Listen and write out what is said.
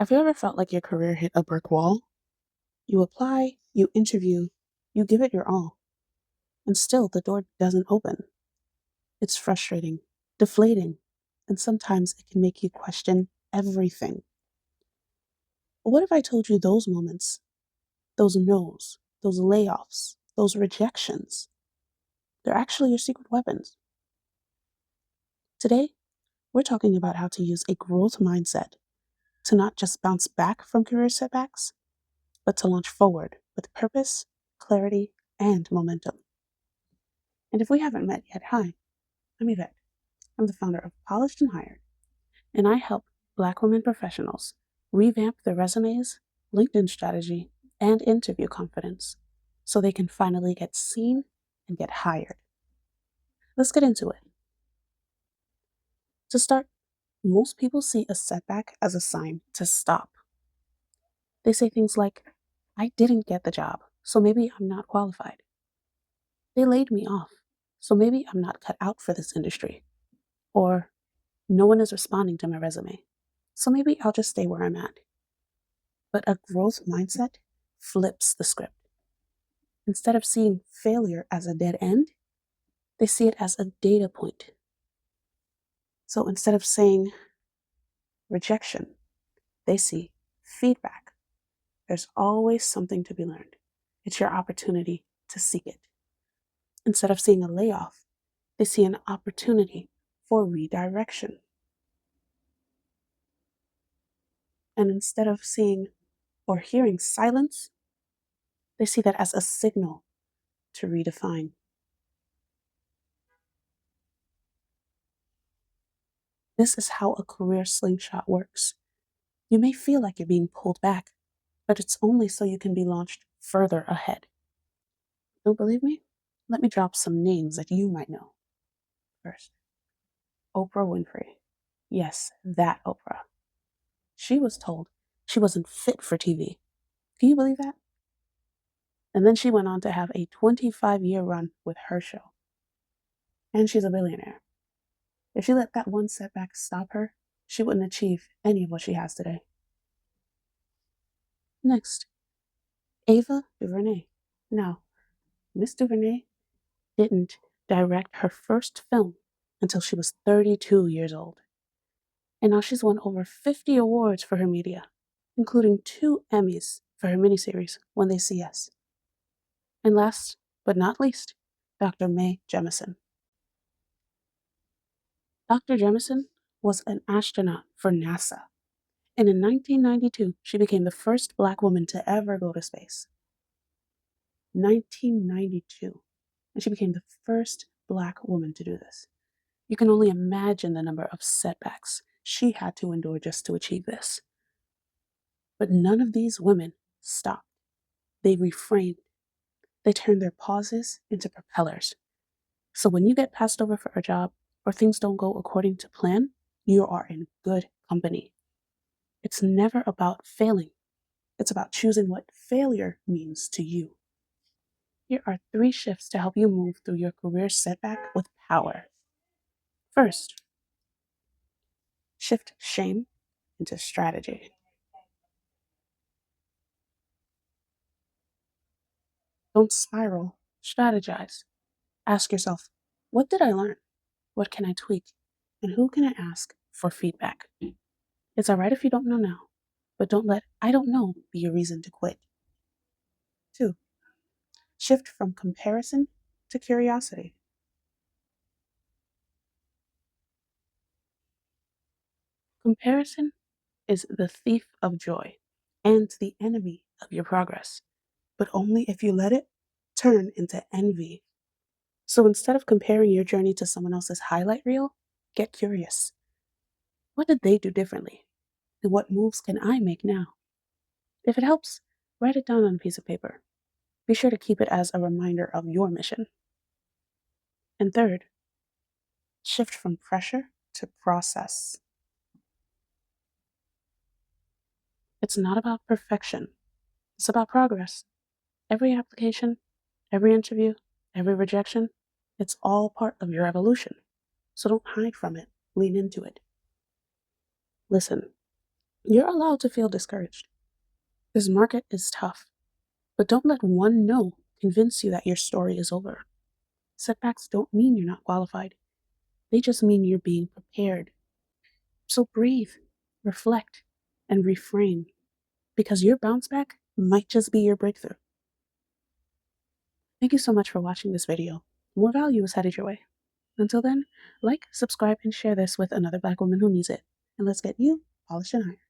Have you ever felt like your career hit a brick wall? You apply, you interview, you give it your all, and still the door doesn't open. It's frustrating, deflating, and sometimes it can make you question everything. But what if I told you those moments, those no's, those layoffs, those rejections, they're actually your secret weapons? Today, we're talking about how to use a growth mindset to not just bounce back from career setbacks, but to launch forward with purpose, clarity, and momentum. And if we haven't met yet, hi, I'm Yvette. I'm the founder of Polished and Hired, and I help Black women professionals revamp their resumes, LinkedIn strategy, and interview confidence so they can finally get seen and get hired. Let's get into it. To start, most people see a setback as a sign to stop. They say things like, I didn't get the job, so maybe I'm not qualified. They laid me off, so maybe I'm not cut out for this industry. Or, no one is responding to my resume, so maybe I'll just stay where I'm at. But a growth mindset flips the script. Instead of seeing failure as a dead end, they see it as a data point. So instead of saying rejection, they see feedback. There's always something to be learned. It's your opportunity to seek it. Instead of seeing a layoff, they see an opportunity for redirection. And instead of seeing or hearing silence, they see that as a signal to redefine. This is how a career slingshot works. You may feel like you're being pulled back, but it's only so you can be launched further ahead. Don't believe me? Let me drop some names that you might know. First, Oprah Winfrey. Yes, that Oprah. She was told she wasn't fit for TV. Can you believe that? And then she went on to have a 25-year run with her show. And she's a billionaire. If she let that one setback stop her, she wouldn't achieve any of what she has today. Next, Ava DuVernay. Now, Miss DuVernay didn't direct her first film until she was 32 years old. And now she's won over 50 awards for her media, including 2 Emmys for her miniseries, When They See Us. And last but not least, Dr. Mae Jemison. Dr. Jemison was an astronaut for NASA, and in 1992, she became the first Black woman to ever go to space. 1992, and she became the first Black woman to do this. You can only imagine the number of setbacks she had to endure just to achieve this. But none of these women stopped. They reframed. They turned their pauses into propellers. So when you get passed over for a job or things don't go according to plan, you are in good company. It's never about failing. It's about choosing what failure means to you. Here are 3 shifts to help you move through your career setback with power. First, shift shame into strategy. Don't spiral, strategize. Ask yourself, what did I learn? What can I tweak? And who can I ask for feedback? It's all right if you don't know now, but don't let I don't know be a reason to quit. 2, shift from comparison to curiosity. Comparison is the thief of joy and the enemy of your progress, but only if you let it turn into envy. So instead of comparing your journey to someone else's highlight reel, get curious. What did they do differently? And what moves can I make now? If it helps, write it down on a piece of paper. Be sure to keep it as a reminder of your mission. And third, shift from pressure to process. It's not about perfection, it's about progress. Every application, every interview, every rejection, it's all part of your evolution. So don't hide from it, lean into it. Listen, You're allowed to feel discouraged. This market is tough, but don't let one no convince you that your story is over. Setbacks don't mean you're not qualified. They just mean you're being prepared. So breathe, reflect, and reframe, because your bounce back might just be your breakthrough. Thank you so much for watching this video. More value is headed your way. Until then, like, subscribe, and share this with another Black woman who needs it. And let's get you polished and iron.